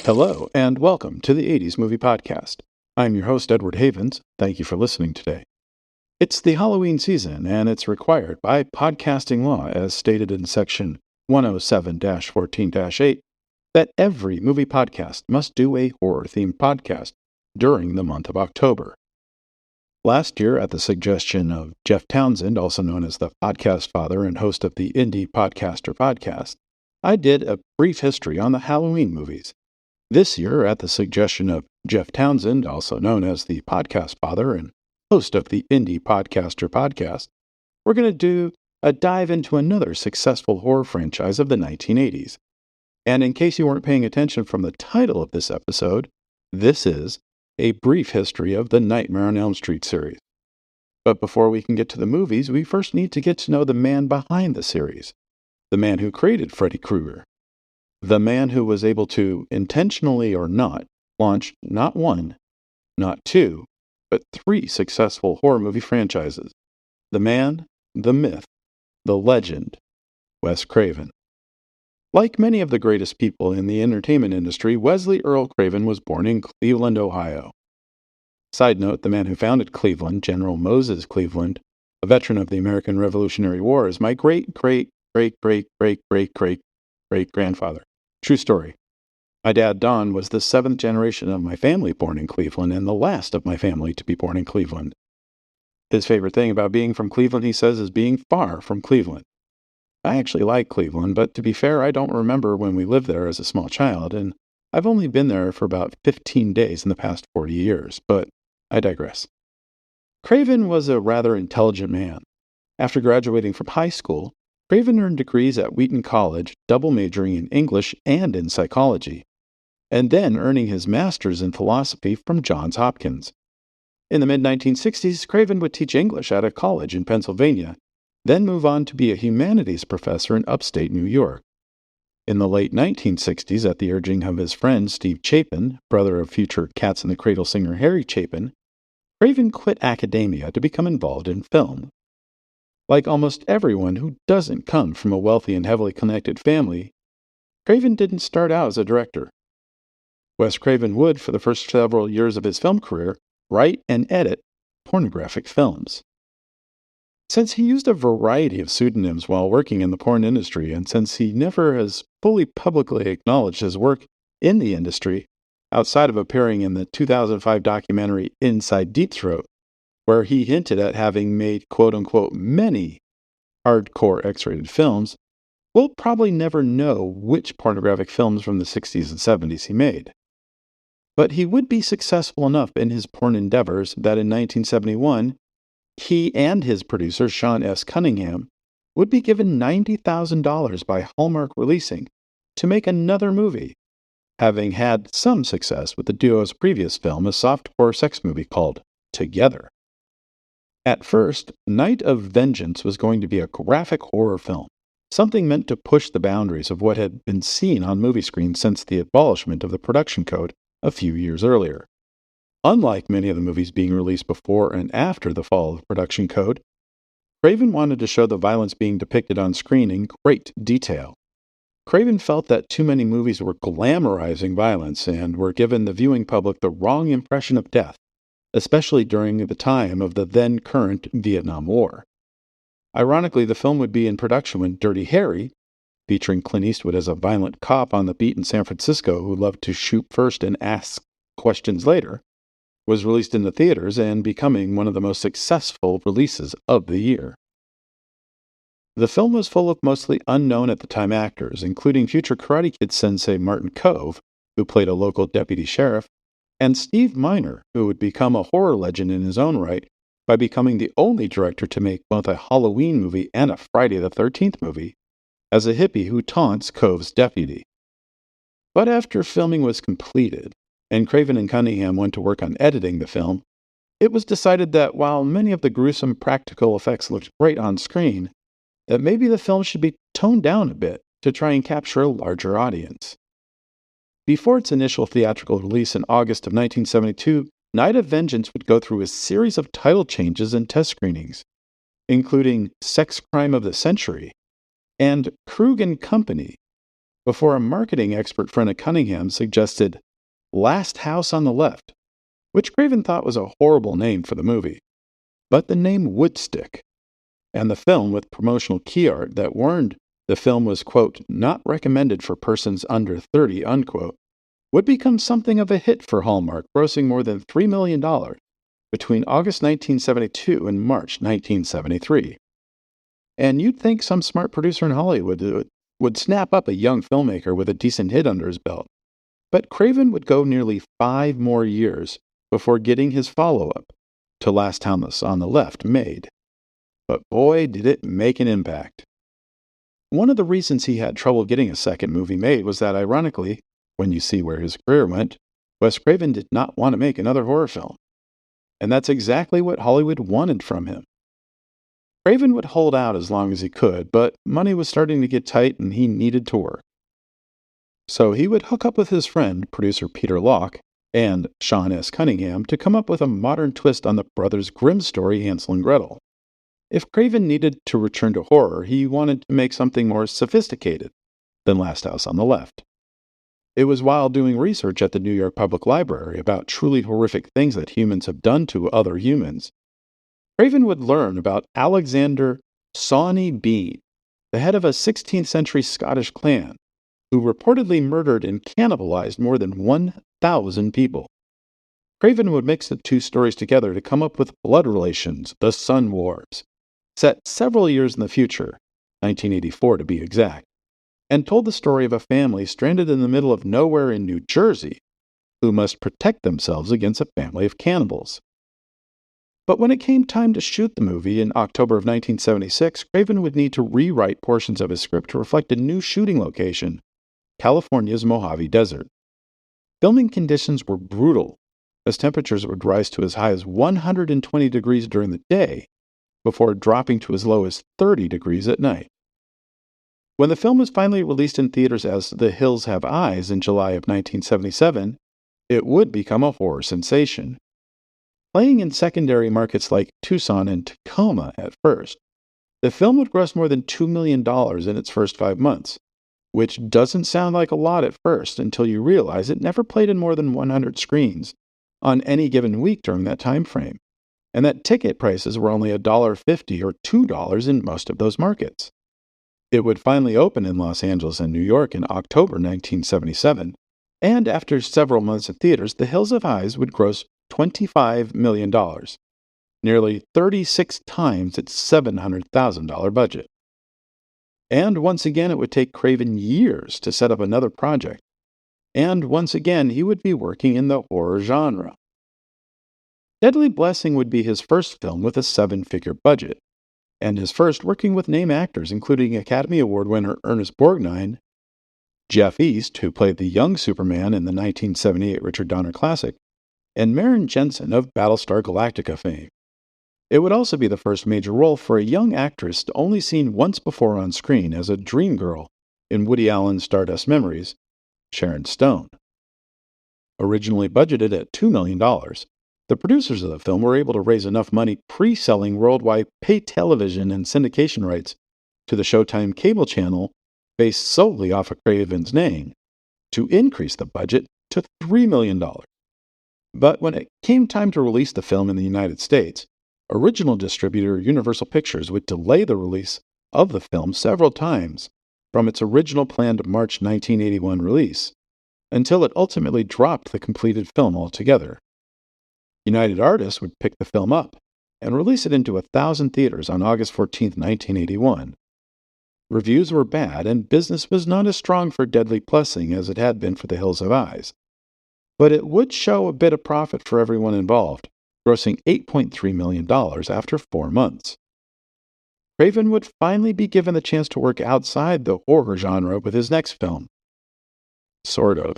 Hello, and welcome to the 80s Movie Podcast. I'm your host, Edward Havens. Thank you for listening today. It's the Halloween season, and it's required by podcasting law, as stated in Section 107-14-8, that every movie podcast must do a horror-themed podcast during the month of October. Last year, at the suggestion of Jeff Townsend, also known as the podcast father and host of the Indie Podcaster podcast, I did a brief history on the Halloween movies. This year, at the suggestion of Jeff Townsend, also known as the podcast father and host of the Indie Podcaster podcast, we're going to do a dive into another successful horror franchise of the 1980s. And in case you weren't paying attention from the title of this episode, this is a brief history of the Nightmare on Elm Street series. But before we can get to the movies, we first need to get to know the man behind the series, the man who created Freddy Krueger. The man who was able to, intentionally or not, launch not one, not two, but three successful horror movie franchises. The man, the myth, the legend, Wes Craven. Like many of the greatest people in the entertainment industry, Wesley Earl Craven was born in Cleveland, Ohio. Side note, the man who founded Cleveland, General Moses Cleveland, a veteran of the American Revolutionary War, is my great-great-great-great-great-great-great-grandfather. True story. My dad, Don, was the seventh generation of my family born in Cleveland and the last of my family to be born in Cleveland. His favorite thing about being from Cleveland, he says, is being far from Cleveland. I actually like Cleveland, but to be fair, I don't remember when we lived there as a small child, and I've only been there for about 15 days in the past 40 years, but I digress. Craven was a rather intelligent man. After graduating from high school, Craven earned degrees at Wheaton College, double majoring in English and in psychology, and then earning his master's in philosophy from Johns Hopkins. In the mid-1960s, Craven would teach English at a college in Pennsylvania, then move on to be a humanities professor in upstate New York. In the late 1960s, at the urging of his friend Steve Chapin, brother of future Cats in the Cradle singer Harry Chapin, Craven quit academia to become involved in film. Like almost everyone who doesn't come from a wealthy and heavily connected family, Craven didn't start out as a director. Wes Craven would, for the first several years of his film career, write and edit pornographic films. Since he used a variety of pseudonyms while working in the porn industry, and since he never has fully publicly acknowledged his work in the industry, outside of appearing in the 2005 documentary Inside Deep Throat, where he hinted at having made quote-unquote many hardcore X-rated films, we'll probably never know which pornographic films from the 60s and 70s he made. But he would be successful enough in his porn endeavors that in 1971, he and his producer, Sean S. Cunningham, would be given $90,000 by Hallmark Releasing to make another movie, having had some success with the duo's previous film, a softcore sex movie called Together. At first, Night of Vengeance was going to be a graphic horror film, something meant to push the boundaries of what had been seen on movie screens since the abolishment of the production code a few years earlier. Unlike many of the movies being released before and after the fall of the production code, Craven wanted to show the violence being depicted on screen in great detail. Craven felt that too many movies were glamorizing violence and were giving the viewing public the wrong impression of death, especially during the time of the then-current Vietnam War. Ironically, the film would be in production when Dirty Harry, featuring Clint Eastwood as a violent cop on the beat in San Francisco who loved to shoot first and ask questions later, was released in the theaters and becoming one of the most successful releases of the year. The film was full of mostly unknown at the time actors, including future Karate Kid sensei Martin Kove, who played a local deputy sheriff, and Steve Miner, who would become a horror legend in his own right by becoming the only director to make both a Halloween movie and a Friday the 13th movie, as a hippie who taunts Kove's deputy. But after filming was completed, and Craven and Cunningham went to work on editing the film, it was decided that while many of the gruesome practical effects looked great on screen, that maybe the film should be toned down a bit to try and capture a larger audience. Before its initial theatrical release in August of 1972, Night of Vengeance would go through a series of title changes and test screenings, including Sex Crime of the Century and Krug and Company, before a marketing expert friend of Cunningham suggested Last House on the Left, which Craven thought was a horrible name for the movie. But the name would stick, and the film, with promotional key art that warned the film was, quote, not recommended for persons under 30, unquote, would become something of a hit for Hallmark, grossing more than $3 million between August 1972 and March 1973. And you'd think some smart producer in Hollywood would snap up a young filmmaker with a decent hit under his belt. But Craven would go nearly 5 more years before getting his follow-up to Last House on the Left made. But boy, did it make an impact. One of the reasons he had trouble getting a second movie made was that, ironically, when you see where his career went, Wes Craven did not want to make another horror film. And that's exactly what Hollywood wanted from him. Craven would hold out as long as he could, but money was starting to get tight and he needed to work. So he would hook up with his friend, producer Peter Locke, and Sean S. Cunningham to come up with a modern twist on the Brothers Grimm story Hansel and Gretel. If Craven needed to return to horror, he wanted to make something more sophisticated than Last House on the Left. It was while doing research at the New York Public Library about truly horrific things that humans have done to other humans, Craven would learn about Alexander Sawney Bean, the head of a 16th century Scottish clan, who reportedly murdered and cannibalized more than 1,000 people. Craven would mix the two stories together to come up with Blood Relations, The Sun Wars, set several years in the future, 1984 to be exact, and told the story of a family stranded in the middle of nowhere in New Jersey who must protect themselves against a family of cannibals. But when it came time to shoot the movie in October of 1976, Craven would need to rewrite portions of his script to reflect a new shooting location, California's Mojave Desert. Filming conditions were brutal, as temperatures would rise to as high as 120 degrees during the day, before dropping to as low as 30 degrees at night. When the film was finally released in theaters as The Hills Have Eyes in July of 1977, it would become a horror sensation. Playing in secondary markets like Tucson and Tacoma at first, the film would gross more than $2 million in its first 5 months, which doesn't sound like a lot at first until you realize it never played in more than 100 screens on any given week during that time frame, and that ticket prices were only $1.50 or $2 in most of those markets. It would finally open in Los Angeles and New York in October 1977, and after several months in theaters, The Hills Have Eyes would gross $25 million, nearly 36 times its $700,000 budget. And once again, it would take Craven years to set up another project, and once again, he would be working in the horror genre. Deadly Blessing would be his first film with a 7-figure budget, and his first working with name actors, including Academy Award winner Ernest Borgnine, Jeff East, who played the young Superman in the 1978 Richard Donner classic, and Maren Jensen of Battlestar Galactica fame. It would also be the first major role for a young actress only seen once before on screen as a dream girl in Woody Allen's Stardust Memories, Sharon Stone. Originally budgeted at $2 million, the producers of the film were able to raise enough money pre-selling worldwide pay television and syndication rights to the Showtime cable channel based solely off of Craven's name to increase the budget to $3 million. But when it came time to release the film in the United States, original distributor Universal Pictures would delay the release of the film several times from its original planned March 1981 release, until it ultimately dropped the completed film altogether. United Artists would pick the film up and release it into 1,000 theaters on August 14, 1981. Reviews were bad, and business was not as strong for Deadly Blessing as it had been for The Hills Have Eyes. But it would show a bit of profit for everyone involved, grossing $8.3 million after 4 months. Craven would finally be given the chance to work outside the horror genre with his next film. Sort of.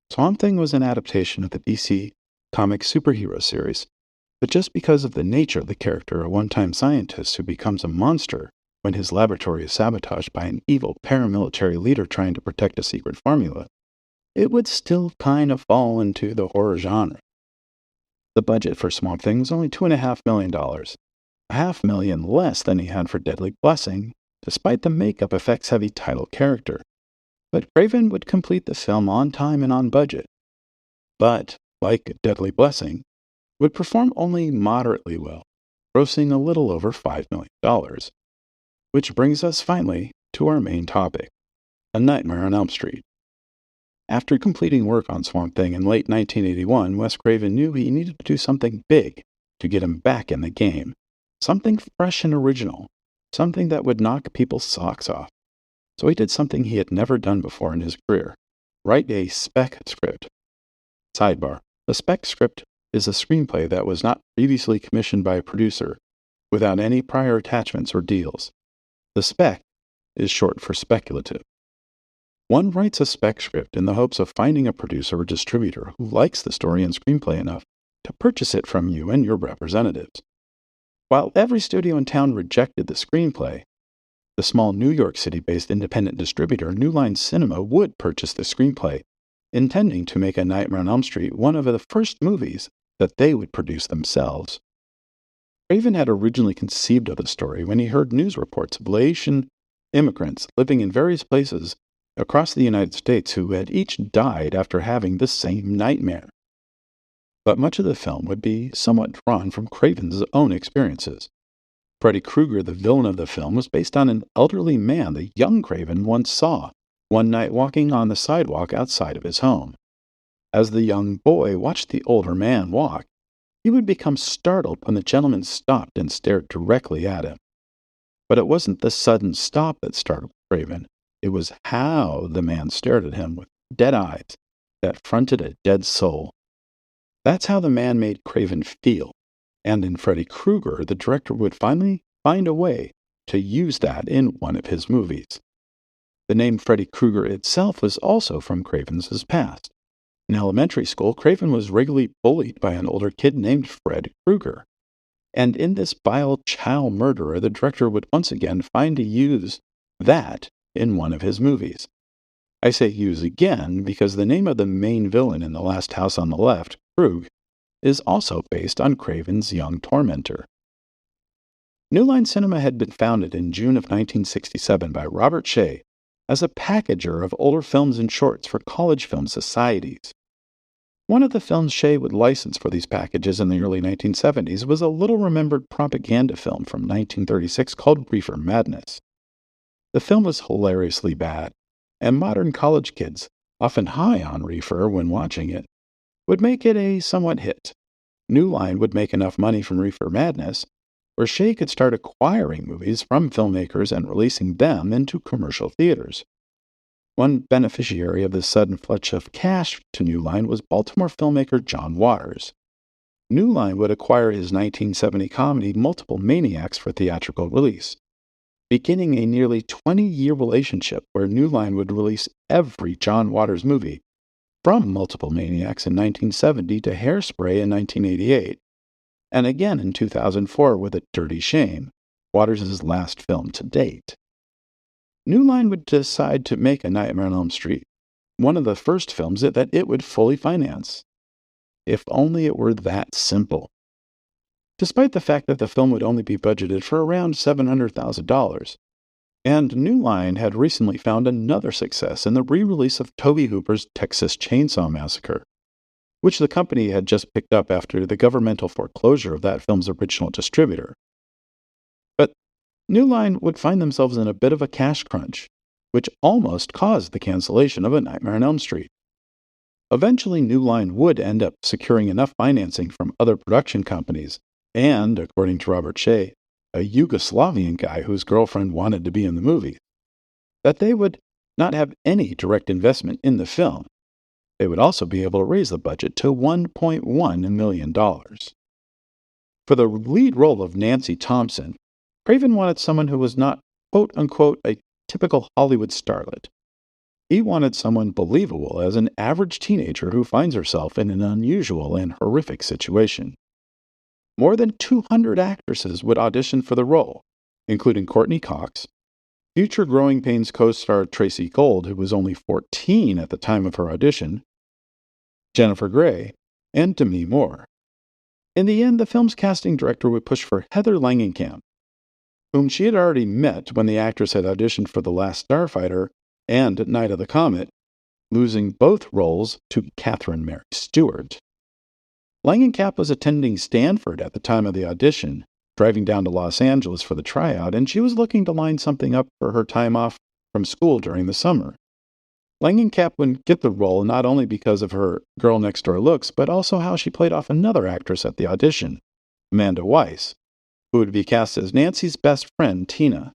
Swamp Thing was an adaptation of the DC comic superhero series, but just because of the nature of the character, a one-time scientist who becomes a monster when his laboratory is sabotaged by an evil paramilitary leader trying to protect a secret formula, it would still kind of fall into the horror genre. The budget for Swamp Thing was only $2.5 million, $500,000 less than he had for Deadly Blessing, despite the makeup effects-heavy title character. but Craven would complete the film on time and on budget. But, like A Deadly Blessing, would perform only moderately well, grossing a little over $5 million. Which brings us finally to our main topic, A Nightmare on Elm Street. After completing work on Swamp Thing in late 1981, Wes Craven knew he needed to do something big to get him back in the game. Something fresh and original, something that would knock people's socks off. So he did something he had never done before in his career, write a spec script. Sidebar: a spec script is a screenplay that was not previously commissioned by a producer, without any prior attachments or deals. The spec is short for speculative. One writes a spec script in the hopes of finding a producer or distributor who likes the story and screenplay enough to purchase it from you and your representatives. While every studio in town rejected the screenplay, the small New York City-based independent distributor New Line Cinema would purchase the screenplay, intending to make A Nightmare on Elm Street one of the first movies that they would produce themselves. Craven had originally conceived of the story when he heard news reports of Laotian immigrants living in various places across the United States who had each died after having the same nightmare. But much of the film would be somewhat drawn from Craven's own experiences. Freddy Krueger, the villain of the film, was based on an elderly man the young Craven once saw one night walking on the sidewalk outside of his home. As the young boy watched the older man walk, he would become startled when the gentleman stopped and stared directly at him. But it wasn't the sudden stop that startled Craven. It was how the man stared at him with dead eyes that fronted a dead soul. That's how the man made Craven feel, and in Freddy Krueger, the director would finally find a way to use that in one of his movies. The name Freddy Krueger itself was also from Craven's past. In elementary school, Craven was regularly bullied by an older kid named Fred Krueger. And in this vile child murderer, the director would once again find to use that in one of his movies. I say use again because the name of the main villain in The Last House on the Left, Krug, is also based on Craven's young tormentor. New Line Cinema had been founded in June of 1967 by Robert Shea as a packager of older films and shorts for college film societies. One of the films Shea would license for these packages in the early 1970s was a little-remembered propaganda film from 1936 called Reefer Madness. The film was hilariously bad, and modern college kids, often high on reefer when watching it, would make it a somewhat hit. New Line would make enough money from Reefer Madness where Shea could start acquiring movies from filmmakers and releasing them into commercial theaters. One beneficiary of this sudden flush of cash to New Line was Baltimore filmmaker John Waters. New Line would acquire his 1970 comedy Multiple Maniacs for theatrical release, beginning a nearly 20-year relationship where New Line would release every John Waters movie, from Multiple Maniacs in 1970 to Hairspray in 1988, and again in 2004 with A Dirty Shame, Waters' last film to date. New Line would decide to make A Nightmare on Elm Street, one of the first films that it would fully finance. If only it were that simple. Despite the fact that the film would only be budgeted for around $700,000, and New Line had recently found another success in the re-release of Tobe Hooper's Texas Chainsaw Massacre, which the company had just picked up after the governmental foreclosure of that film's original distributor. But New Line would find themselves in a bit of a cash crunch, which almost caused the cancellation of A Nightmare on Elm Street. Eventually, New Line would end up securing enough financing from other production companies and, according to Robert Shea, a Yugoslavian guy whose girlfriend wanted to be in the movie, that they would not have any direct investment in the film. They would also be able to raise the budget to $1.1 million. For the lead role of Nancy Thompson, Craven wanted someone who was not, quote-unquote, a typical Hollywood starlet. He wanted someone believable as an average teenager who finds herself in an unusual and horrific situation. More than 200 actresses would audition for the role, including Courtney Cox, future Growing Pains co-star Tracy Gold, who was only 14 at the time of her audition, Jennifer Grey, and Demi Moore. In the end, the film's casting director would push for Heather Langenkamp, whom she had already met when the actress had auditioned for The Last Starfighter and Night of the Comet, losing both roles to Catherine Mary Stewart. Langenkamp was attending Stanford at the time of the audition, driving down to Los Angeles for the tryout, and she was looking to line something up for her time off from school during the summer. Langenkamp would get the role not only because of her girl-next-door looks, but also how she played off another actress at the audition, Amanda Weiss, who would be cast as Nancy's best friend, Tina.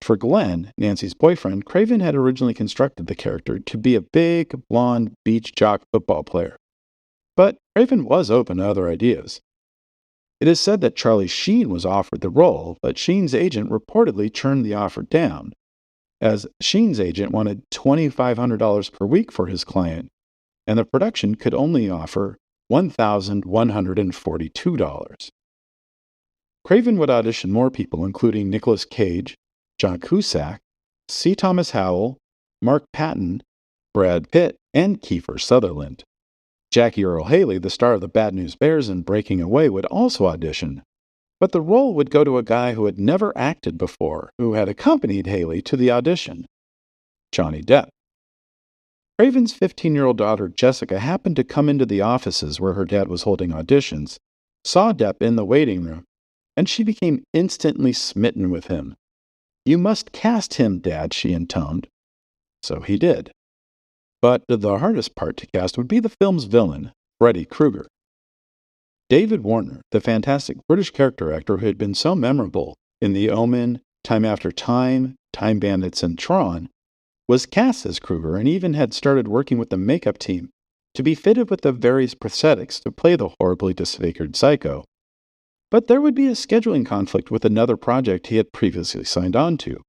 For Glenn, Nancy's boyfriend, Craven had originally constructed the character to be a big, blonde beach jock football player. But Craven was open to other ideas. It is said that Charlie Sheen was offered the role, but Sheen's agent reportedly turned the offer down, as Sheen's agent wanted $2,500 per week for his client, and the production could only offer $1,142. Craven would audition more people, including Nicolas Cage, John Cusack, C. Thomas Howell, Mark Patton, Brad Pitt, and Kiefer Sutherland. Jackie Earle Haley, the star of the Bad News Bears and Breaking Away, would also audition, but the role would go to a guy who had never acted before, who had accompanied Haley to the audition, Johnny Depp. Craven's 15-year-old daughter Jessica happened to come into the offices where her dad was holding auditions, saw Depp in the waiting room, and she became instantly smitten with him. "You must cast him, Dad," she intoned. So he did. But the hardest part to cast would be the film's villain, Freddy Krueger. David Warner, the fantastic British character actor who had been so memorable in The Omen, Time After Time, Time Bandits, and Tron, was cast as Krueger and even had started working with the makeup team to be fitted with the various prosthetics to play the horribly disfigured psycho. But there would be a scheduling conflict with another project he had previously signed on to,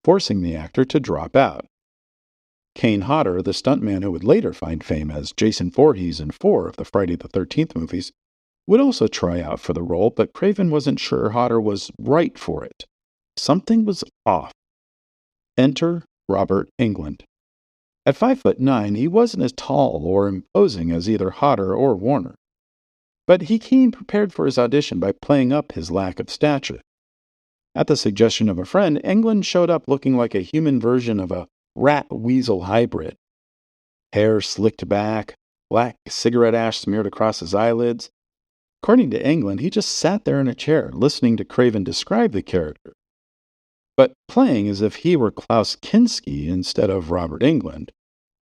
forcing the actor to drop out. Kane Hodder, the stuntman who would later find fame as Jason Voorhees in 4 of the Friday the 13th movies, would also try out for the role, but Craven wasn't sure Hodder was right for it. Something was off. Enter Robert Englund. At 5'9", he wasn't as tall or imposing as either Hodder or Warner. But he came prepared for his audition by playing up his lack of stature. At the suggestion of a friend, Englund showed up looking like a human version of a rat-weasel hybrid. Hair slicked back, black cigarette ash smeared across his eyelids. According to Englund, he just sat there in a chair, listening to Craven describe the character, but playing as if he were Klaus Kinski instead of Robert Englund,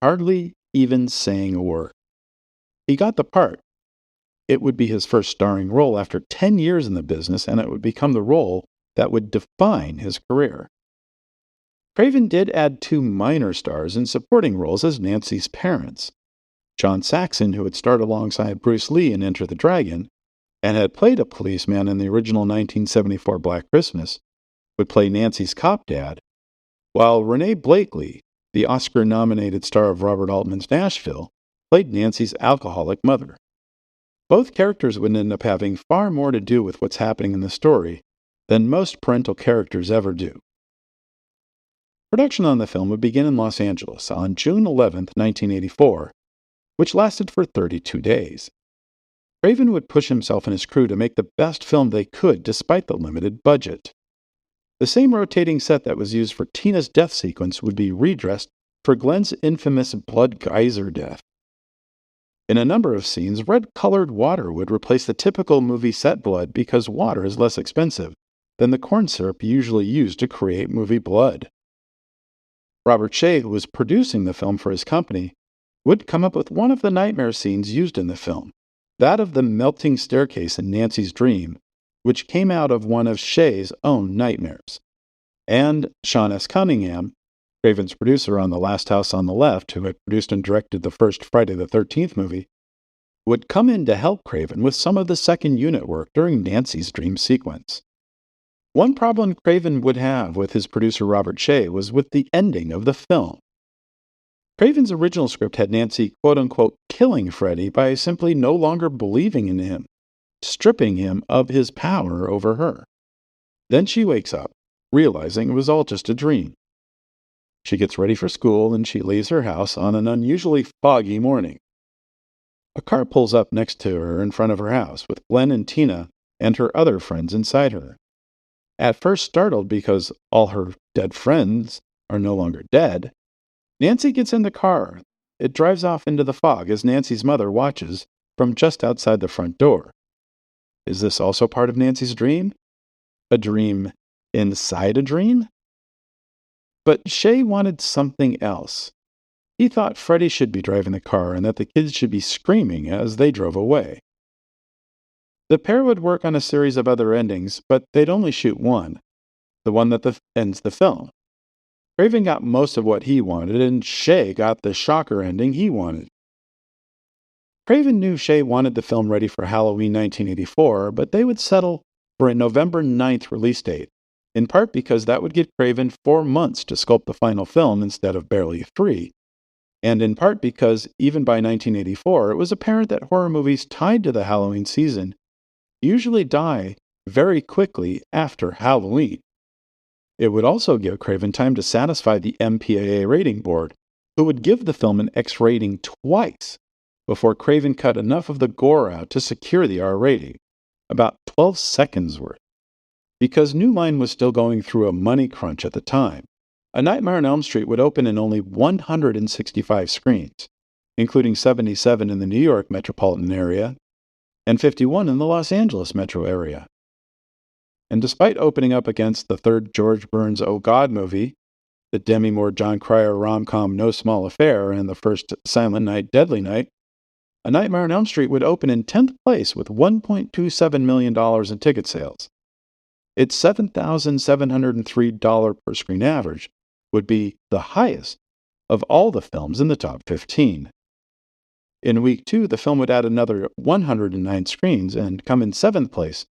hardly even saying a word. He got the part. It would be his first starring role after 10 years in the business, and it would become the role that would define his career. Craven did add 2 minor stars in supporting roles as Nancy's parents. John Saxon, who had starred alongside Bruce Lee in Enter the Dragon, and had played a policeman in the original 1974 Black Christmas, would play Nancy's cop dad, while Renee Blakely, the Oscar-nominated star of Robert Altman's Nashville, played Nancy's alcoholic mother. Both characters would end up having far more to do with what's happening in the story than most parental characters ever do. Production on the film would begin in Los Angeles on June 11, 1984, which lasted for 32 days. Craven would push himself and his crew to make the best film they could despite the limited budget. The same rotating set that was used for Tina's death sequence would be redressed for Glenn's infamous blood geyser death. In a number of scenes, red-colored water would replace the typical movie set blood because water is less expensive than the corn syrup usually used to create movie blood. Robert Shea, who was producing the film for his company, would come up with one of the nightmare scenes used in the film, that of the melting staircase in Nancy's dream, which came out of one of Shea's own nightmares. And Sean S. Cunningham, Craven's producer on The Last House on the Left, who had produced and directed the first Friday the 13th movie, would come in to help Craven with some of the second unit work during Nancy's dream sequence. One problem Craven would have with his producer Robert Shea was with the ending of the film. Craven's original script had Nancy, quote-unquote, killing Freddy by simply no longer believing in him, stripping him of his power over her. Then she wakes up, realizing it was all just a dream. She gets ready for school and she leaves her house on an unusually foggy morning. A car pulls up next to her in front of her house with Glenn and Tina and her other friends inside her. At first startled because all her dead friends are no longer dead, Nancy gets in the car. It drives off into the fog as Nancy's mother watches from just outside the front door. Is this also part of Nancy's dream? A dream inside a dream? But Shay wanted something else. He thought Freddy should be driving the car and that the kids should be screaming as they drove away. The pair would work on a series of other endings, but they'd only shoot one, the one that ends the film. Craven got most of what he wanted, and Shay got the shocker ending he wanted. Craven knew Shay wanted the film ready for Halloween 1984, but they would settle for a November 9th release date, in part because that would give Craven 4 months to sculpt the final film instead of barely 3, and in part because, even by 1984, it was apparent that horror movies tied to the Halloween season usually die very quickly after Halloween. It would also give Craven time to satisfy the MPAA rating board, who would give the film an X rating twice before Craven cut enough of the gore out to secure the R rating, about 12 seconds worth. Because New Line was still going through a money crunch at the time, A Nightmare on Elm Street would open in only 165 screens, including 77 in the New York metropolitan area and 51 in the Los Angeles metro area. And despite opening up against the third George Burns' Oh God movie, the Demi Moore-John Cryer rom-com No Small Affair, and the first Silent Night, Deadly Night, A Nightmare on Elm Street would open in 10th place with $1.27 million in ticket sales. Its $7,703 per screen average would be the highest of all the films in the top 15. In week 2, the film would add another 109 screens and come in 7th place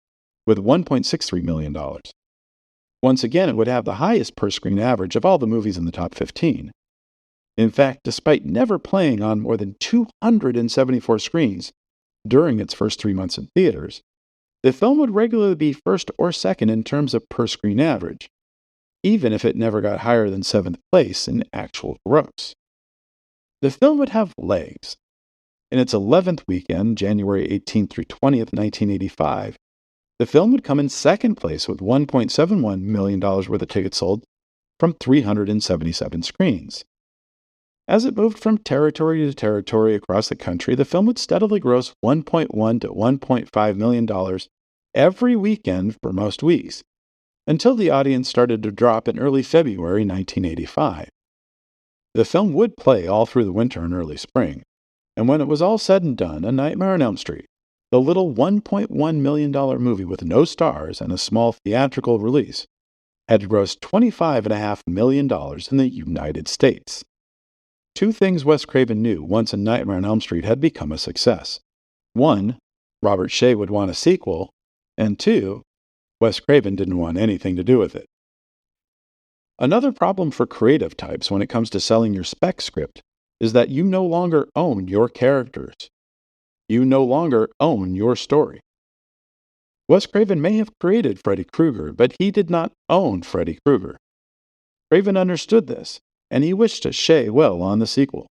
with $1.63 million. Once again, it would have the highest per-screen average of all the movies in the top 15. In fact, despite never playing on more than 274 screens during its first 3 months in theaters, the film would regularly be first or second in terms of per-screen average, even if it never got higher than 7th place in actual gross. The film would have legs. In its 11th weekend, January 18th through 20th, 1985, the film would come in 2nd place with $1.71 million worth of tickets sold from 377 screens. As it moved from territory to territory across the country, the film would steadily gross $1.1 to $1.5 million every weekend for most weeks, until the audience started to drop in early February 1985. The film would play all through the winter and early spring, and when it was all said and done, A Nightmare on Elm Street, the little $1.1 million movie with no stars and a small theatrical release, had grossed $25.5 million in the United States. 2 things Wes Craven knew once A Nightmare on Elm Street had become a success. 1, Robert Shaye would want a sequel, and 2, Wes Craven didn't want anything to do with it. Another problem for creative types when it comes to selling your spec script is that you no longer own your characters. You no longer own your story. Wes Craven may have created Freddy Krueger, but he did not own Freddy Krueger. Craven understood this, and he wished Shaye well on the sequel.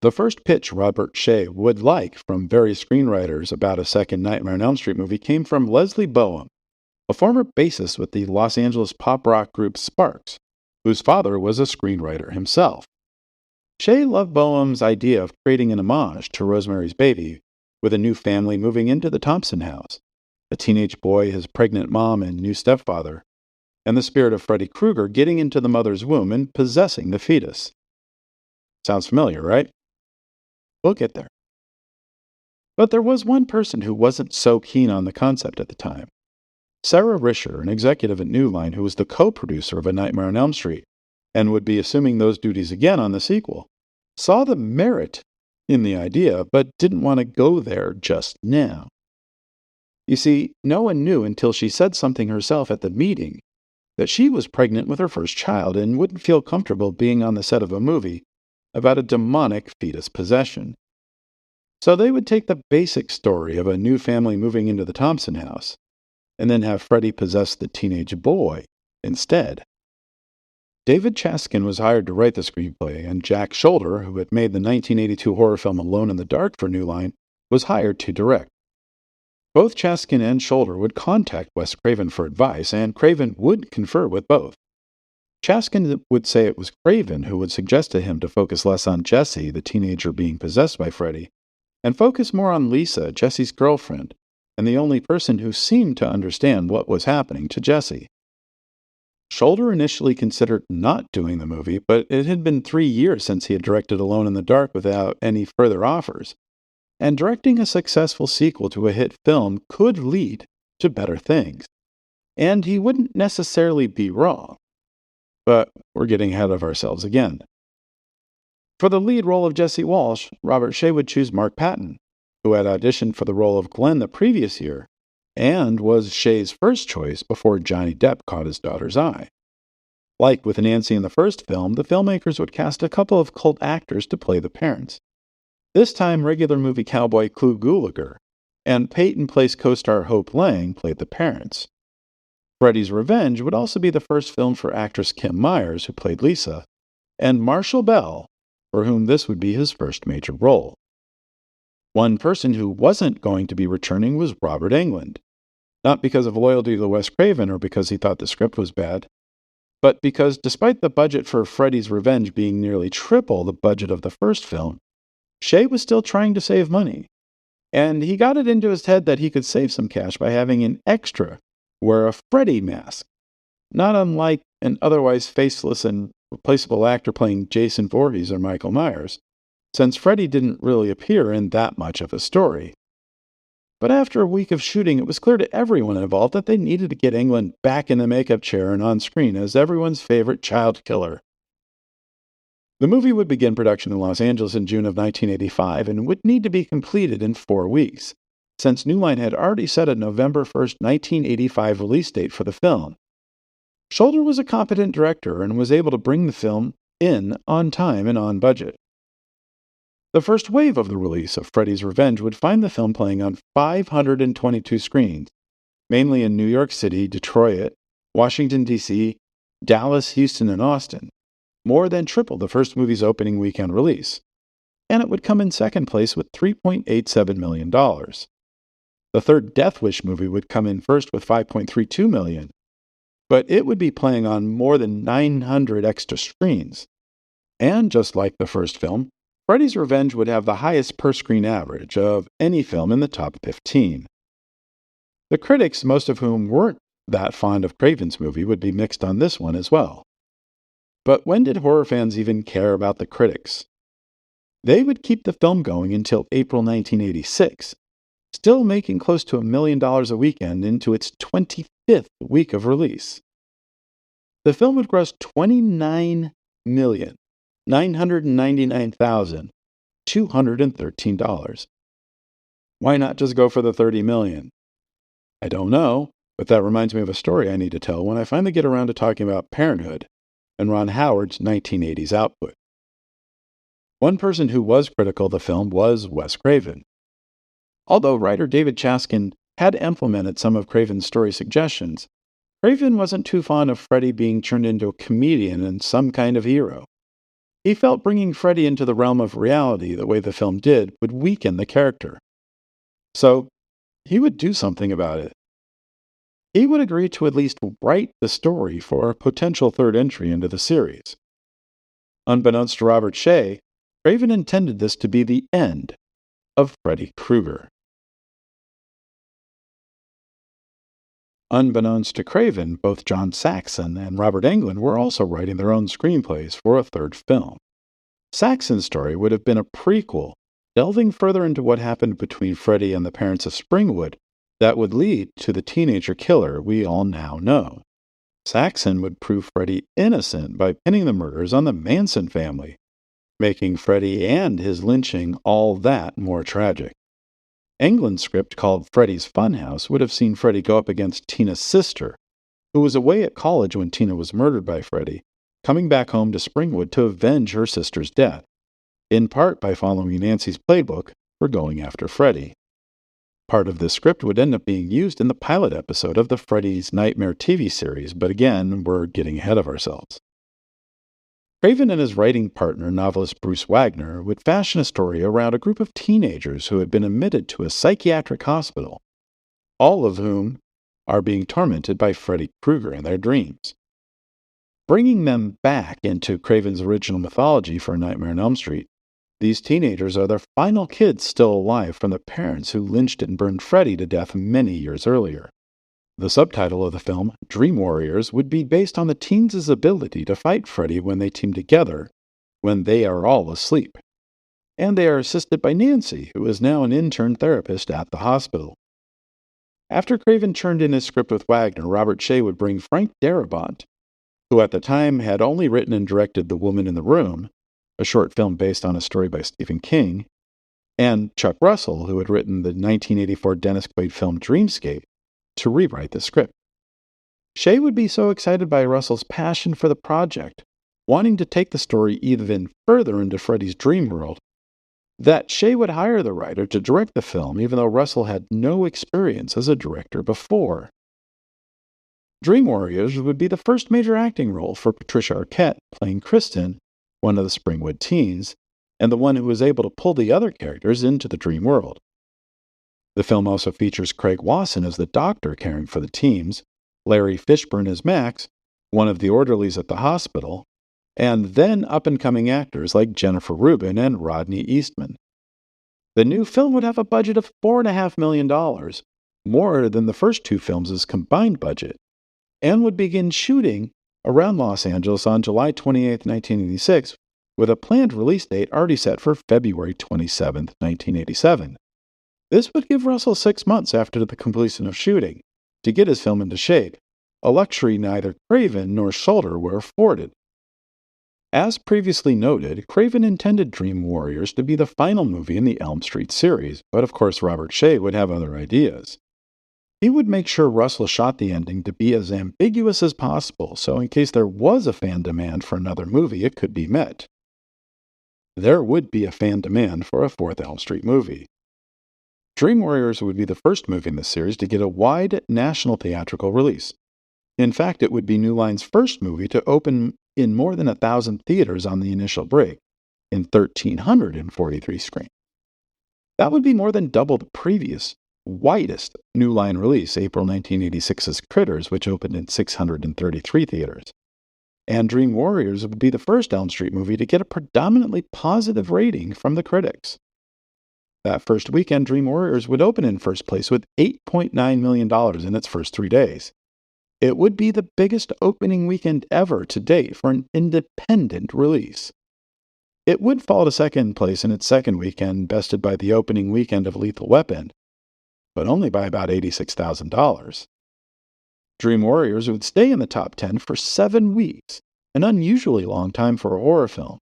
The first pitch Robert Shaye would like from various screenwriters about a second Nightmare on Elm Street movie came from Leslie Boehm, a former bassist with the Los Angeles pop rock group Sparks, whose father was a screenwriter himself. Shaye loved Boehm's idea of creating an homage to Rosemary's Baby, with a new family moving into the Thompson house, a teenage boy, his pregnant mom, and new stepfather, and the spirit of Freddy Krueger getting into the mother's womb and possessing the fetus. Sounds familiar, right? We'll get there. But there was one person who wasn't so keen on the concept at the time. Sarah Risher, an executive at New Line who was the co-producer of A Nightmare on Elm Street, and would be assuming those duties again on the sequel, saw the merit in the idea, but didn't want to go there just now. You see, no one knew until she said something herself at the meeting that she was pregnant with her first child and wouldn't feel comfortable being on the set of a movie about a demonic fetus possession. So they would take the basic story of a new family moving into the Thompson house, and then have Freddy possess the teenage boy instead. David Chaskin was hired to write the screenplay, and Jack Shoulder, who had made the 1982 horror film Alone in the Dark for New Line, was hired to direct. Both Chaskin and Shoulder would contact Wes Craven for advice, and Craven would confer with both. Chaskin would say it was Craven who would suggest to him to focus less on Jesse, the teenager being possessed by Freddy, and focus more on Lisa, Jesse's girlfriend, and the only person who seemed to understand what was happening to Jesse. Shoulder initially considered not doing the movie, but it had been 3 years since he had directed Alone in the Dark without any further offers, and directing a successful sequel to a hit film could lead to better things. And he wouldn't necessarily be wrong. But we're getting ahead of ourselves again. For the lead role of Jesse Walsh, Robert Shaye would choose Mark Patton, who had auditioned for the role of Glenn the previous year, and was Shaye's first choice before Johnny Depp caught his daughter's eye. Like with Nancy in the first film, the filmmakers would cast a couple of cult actors to play the parents. This time, regular movie cowboy Clu Gulager and Peyton Place co-star Hope Lang played the parents. Freddy's Revenge would also be the first film for actress Kim Myers, who played Lisa, and Marshall Bell, for whom this would be his first major role. One person who wasn't going to be returning was Robert Englund, not because of loyalty to Wes Craven or because he thought the script was bad, but because despite the budget for Freddy's Revenge being nearly triple the budget of the first film, Shaye was still trying to save money, and he got it into his head that he could save some cash by having an extra wear a Freddy mask, not unlike an otherwise faceless and replaceable actor playing Jason Voorhees or Michael Myers, since Freddy didn't really appear in that much of a story. But after a week of shooting, it was clear to everyone involved that they needed to get Englund back in the makeup chair and on screen as everyone's favorite child killer. The movie would begin production in Los Angeles in June of 1985 and would need to be completed in 4 weeks, since New Line had already set a November 1st, 1985 release date for the film. Shoulder was a competent director and was able to bring the film in on time and on budget. The first wave of the release of Freddy's Revenge would find the film playing on 522 screens, mainly in New York City, Detroit, Washington, D.C., Dallas, Houston, and Austin, more than triple the first movie's opening weekend release, and it would come in second place with $3.87 million. The third Death Wish movie would come in first with $5.32 million, but it would be playing on more than 900 extra screens. And just like the first film, Freddy's Revenge would have the highest per-screen average of any film in the top 15. The critics, most of whom weren't that fond of Craven's movie, would be mixed on this one as well. But when did horror fans even care about the critics? They would keep the film going until April 1986, still making close to $1 million a weekend into its 25th week of release. The film would gross $29,999,213. Why not just go for the $30 million? I don't know, but that reminds me of a story I need to tell when I finally get around to talking about Parenthood and Ron Howard's 1980s output. One person who was critical of the film was Wes Craven. Although writer David Chaskin had implemented some of Craven's story suggestions, Craven wasn't too fond of Freddy being turned into a comedian and some kind of hero. He felt bringing Freddy into the realm of reality the way the film did would weaken the character. So, he would do something about it. He would agree to at least write the story for a potential third entry into the series. Unbeknownst to Robert Shaye, Craven intended this to be the end of Freddy Krueger. Unbeknownst to Craven, both John Saxon and Robert Englund were also writing their own screenplays for a third film. Saxon's story would have been a prequel, delving further into what happened between Freddy and the parents of Springwood that would lead to the teenager killer we all now know. Saxon would prove Freddy innocent by pinning the murders on the Manson family, making Freddy and his lynching all that more tragic. Englund's script, called Freddy's Funhouse, would have seen Freddy go up against Tina's sister, who was away at college when Tina was murdered by Freddy, coming back home to Springwood to avenge her sister's death, in part by following Nancy's playbook for going after Freddy. Part of this script would end up being used in the pilot episode of the Freddy's Nightmare TV series, but again, we're getting ahead of ourselves. Craven and his writing partner, novelist Bruce Wagner, would fashion a story around a group of teenagers who had been admitted to a psychiatric hospital, all of whom are being tormented by Freddy Krueger in their dreams. Bringing them back into Craven's original mythology for A Nightmare on Elm Street, these teenagers are the final kids still alive from the parents who lynched and burned Freddy to death many years earlier. The subtitle of the film, Dream Warriors, would be based on the teens' ability to fight Freddy when they team together when they are all asleep. And they are assisted by Nancy, who is now an intern therapist at the hospital. After Craven turned in his script with Wagner, Robert Shaye would bring Frank Darabont, who at the time had only written and directed The Woman in the Room, a short film based on a story by Stephen King, and Chuck Russell, who had written the 1984 Dennis Quaid film Dreamscape, to rewrite the script. Shaye would be so excited by Russell's passion for the project, wanting to take the story even further into Freddy's dream world, that Shaye would hire the writer to direct the film even though Russell had no experience as a director before. Dream Warriors would be the first major acting role for Patricia Arquette, playing Kristen, one of the Springwood teens, and the one who was able to pull the other characters into the dream world. The film also features Craig Wasson as the doctor caring for the teams, Larry Fishburne as Max, one of the orderlies at the hospital, and then up-and-coming actors like Jennifer Rubin and Rodney Eastman. The new film would have a budget of $4.5 million, more than the first two films' combined budget, and would begin shooting around Los Angeles on July 28, 1986, with a planned release date already set for February 27, 1987. This would give Russell 6 months after the completion of shooting to get his film into shape, a luxury neither Craven nor Schulter were afforded. As previously noted, Craven intended Dream Warriors to be the final movie in the Elm Street series, but of course Robert Shaye would have other ideas. He would make sure Russell shot the ending to be as ambiguous as possible, so in case there was a fan demand for another movie, it could be met. There would be a fan demand for a fourth Elm Street movie. Dream Warriors would be the first movie in the series to get a wide national theatrical release. In fact, it would be New Line's first movie to open in more than 1,000 theaters on the initial break, in 1,343 screens. That would be more than double the previous, widest New Line release, April 1986's Critters, which opened in 633 theaters. And Dream Warriors would be the first Elm Street movie to get a predominantly positive rating from the critics. That first weekend, Dream Warriors would open in first place with $8.9 million in its first 3 days. It would be the biggest opening weekend ever to date for an independent release. It would fall to second place in its second weekend, bested by the opening weekend of Lethal Weapon, but only by about $86,000. Dream Warriors would stay in the top 10 for 7 weeks, an unusually long time for a horror film.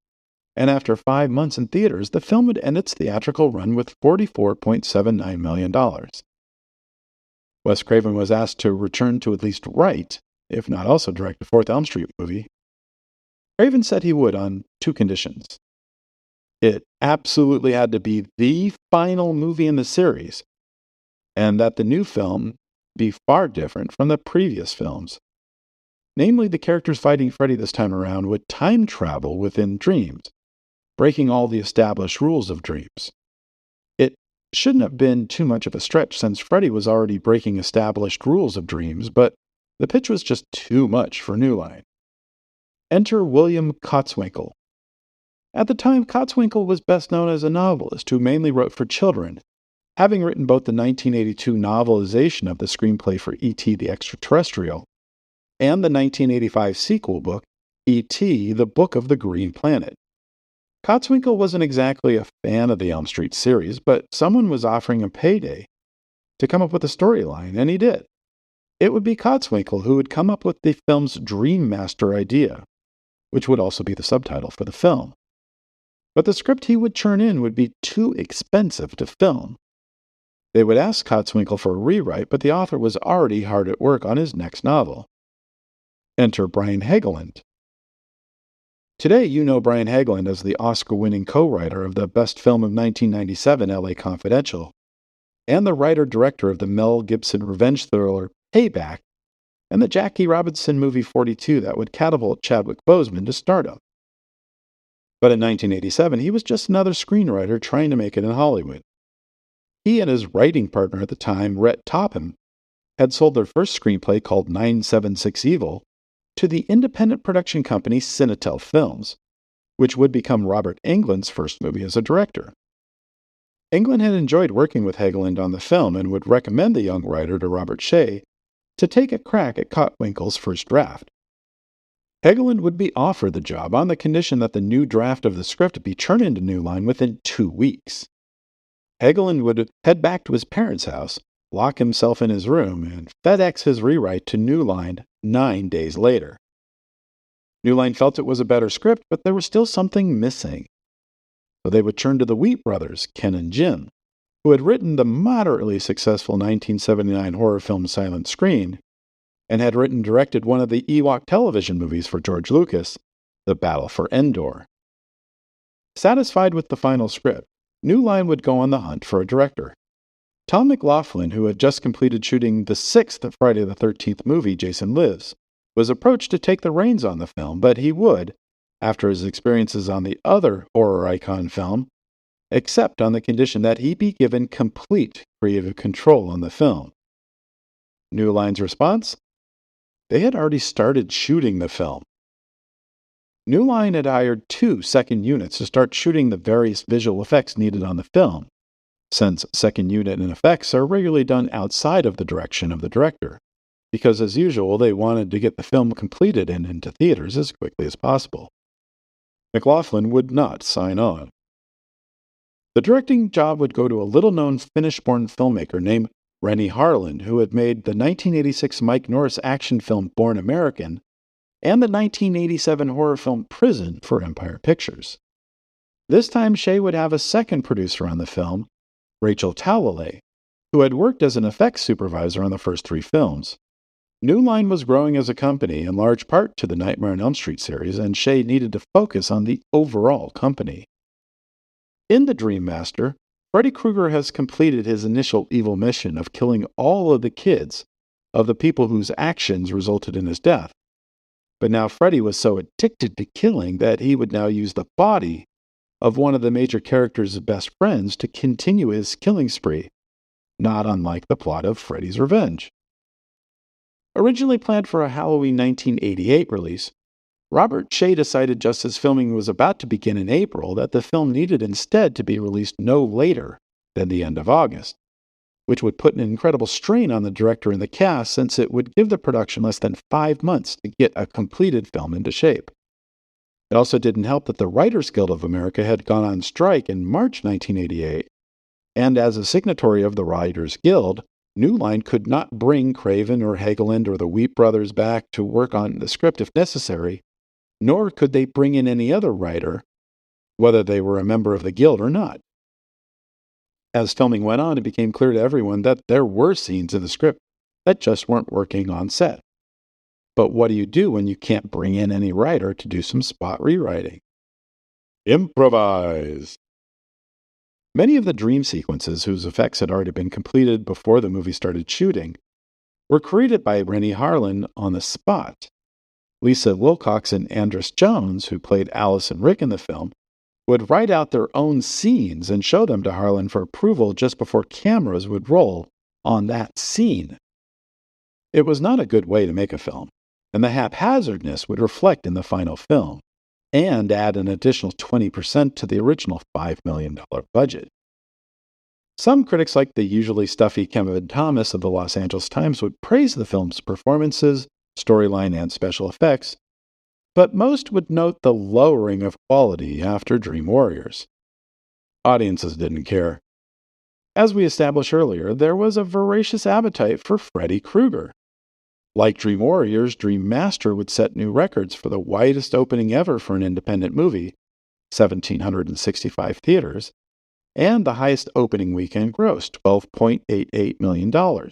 And after 5 months in theaters, the film would end its theatrical run with $44.79 million. Wes Craven was asked to return to at least write, if not also direct, a fourth Elm Street movie. Craven said he would on 2 conditions. It absolutely had to be the final movie in the series, and that the new film be far different from the previous films. Namely, the characters fighting Freddy this time around would time travel within dreams, breaking all the established rules of dreams. It shouldn't have been too much of a stretch since Freddy was already breaking established rules of dreams, but the pitch was just too much for New Line. Enter William Kotzwinkle. At the time, Kotzwinkle was best known as a novelist who mainly wrote for children, having written both the 1982 novelization of the screenplay for E.T. the Extraterrestrial and the 1985 sequel book, E.T. the Book of the Green Planet. Kotzwinkle wasn't exactly a fan of the Elm Street series, but someone was offering a payday to come up with a storyline, and he did. It would be Kotzwinkle who would come up with the film's Dream Master idea, which would also be the subtitle for the film. But the script he would churn in would be too expensive to film. They would ask Kotzwinkle for a rewrite, but the author was already hard at work on his next novel. Enter Brian Hageland. Today, you know Brian Hageland as the Oscar-winning co-writer of the best film of 1997, L.A. Confidential, and the writer-director of the Mel Gibson revenge thriller Payback, and the Jackie Robinson movie 42 that would catapult Chadwick Boseman to stardom. But in 1987, he was just another screenwriter trying to make it in Hollywood. He and his writing partner at the time, Rhett Topham, had sold their first screenplay called 976 Evil to the independent production company Cinetel Films, which would become Robert Englund's first movie as a director. Englund had enjoyed working with Hageland on the film and would recommend the young writer to Robert Shea to take a crack at Cotwinkle's first draft. Hageland would be offered the job on the condition that the new draft of the script be turned into New Line within 2 weeks. Hageland would head back to his parents' house, lock himself in his room, and FedEx his rewrite to New Line 9 days later. New Line felt it was a better script, but there was still something missing. So they would turn to the Wheat brothers, Ken and Jim, who had written the moderately successful 1979 horror film Silent Screen, and had written and directed one of the Ewok television movies for George Lucas, The Battle for Endor. Satisfied with the final script, New Line would go on the hunt for a director. Tom McLaughlin, who had just completed shooting the 6th Friday the 13th movie, Jason Lives, was approached to take the reins on the film, but he would, after his experiences on the other horror icon film, accept on the condition that he be given complete creative control on the film. New Line's response? They had already started shooting the film. New Line had hired 2 second units to start shooting the various visual effects needed on the film, since second unit and effects are regularly done outside of the direction of the director, because as usual they wanted to get the film completed and into theaters as quickly as possible. McLaughlin would not sign on. The directing job would go to a little-known Finnish-born filmmaker named Rennie Harlan, who had made the 1986 Mike Norris action film Born American and the 1987 horror film Prison for Empire Pictures. This time Shea would have a second producer on the film, Rachel Talalay, who had worked as an effects supervisor on the first 3 films. New Line was growing as a company in large part to the Nightmare on Elm Street series, and Shea needed to focus on the overall company. In The Dream Master, Freddy Krueger has completed his initial evil mission of killing all of the kids of the people whose actions resulted in his death. But now Freddy was so addicted to killing that he would now use the body of one of the major characters' best friends to continue his killing spree, not unlike the plot of Freddy's Revenge. Originally planned for a Halloween 1988 release, Robert Shea decided just as filming was about to begin in April that the film needed instead to be released no later than the end of August, which would put an incredible strain on the director and the cast since it would give the production less than 5 months to get a completed film into shape. It also didn't help that the Writers Guild of America had gone on strike in March 1988, and as a signatory of the Writers Guild, New Line could not bring Craven or Hageland or the Wheat brothers back to work on the script if necessary, nor could they bring in any other writer, whether they were a member of the guild or not. As filming went on, it became clear to everyone that there were scenes in the script that just weren't working on set. But what do you do when you can't bring in any writer to do some spot rewriting? Improvise! Many of the dream sequences, whose effects had already been completed before the movie started shooting, were created by Rennie Harlan on the spot. Lisa Wilcox and Andrus Jones, who played Alice and Rick in the film, would write out their own scenes and show them to Harlan for approval just before cameras would roll on that scene. It was not a good way to make a film, and the haphazardness would reflect in the final film, and add an additional 20% to the original $5 million budget. Some critics, like the usually stuffy Kevin Thomas of the Los Angeles Times, would praise the film's performances, storyline, and special effects, but most would note the lowering of quality after Dream Warriors. Audiences didn't care. As we established earlier, there was a voracious appetite for Freddy Krueger. Like Dream Warriors, Dream Master would set new records for the widest opening ever for an independent movie, 1,765 theaters, and the highest opening weekend gross, $12.88 million.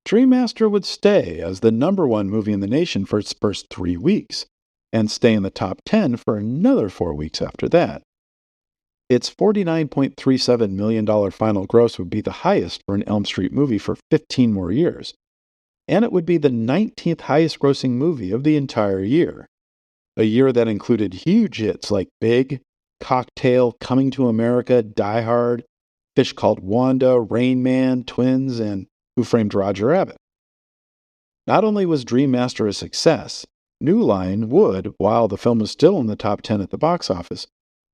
Dream Master would stay as the #1 movie in the nation for its first 3 weeks, and stay in the top 10 for another 4 weeks after that. Its $49.37 million final gross would be the highest for an Elm Street movie for 15 more years, and it would be the 19th highest grossing movie of the entire year, a year that included huge hits like Big, Cocktail, Coming to America, Die Hard, Fish Called Wanda, Rain Man, Twins, and Who Framed Roger Rabbit. Not only was Dream Master a success, New Line would, while the film was still in the top 10 at the box office,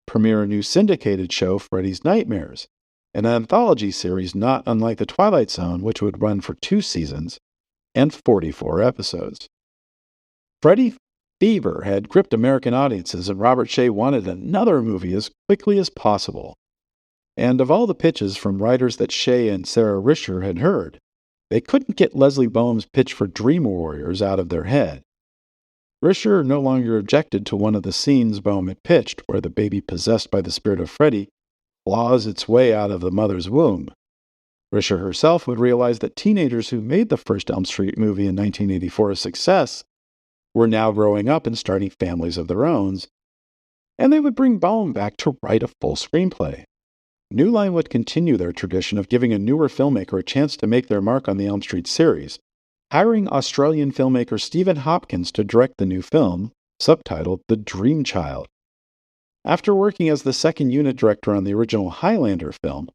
premiere a new syndicated show, Freddy's Nightmares, an anthology series not unlike The Twilight Zone, which would run for 2 seasons and 44 episodes. Freddy fever had gripped American audiences, and Robert Shaye wanted another movie as quickly as possible. And of all the pitches from writers that Shaye and Sarah Risher had heard, they couldn't get Leslie Boehm's pitch for Dream Warriors out of their head. Risher no longer objected to one of the scenes Boehm had pitched, where the baby possessed by the spirit of Freddy claws its way out of the mother's womb. Risher herself would realize that teenagers who made the first Elm Street movie in 1984 a success were now growing up and starting families of their own, and they would bring Boehm back to write a full screenplay. New Line would continue their tradition of giving a newer filmmaker a chance to make their mark on the Elm Street series, hiring Australian filmmaker Stephen Hopkins to direct the new film, subtitled The Dream Child. After working as the second unit director on the original Highlander film,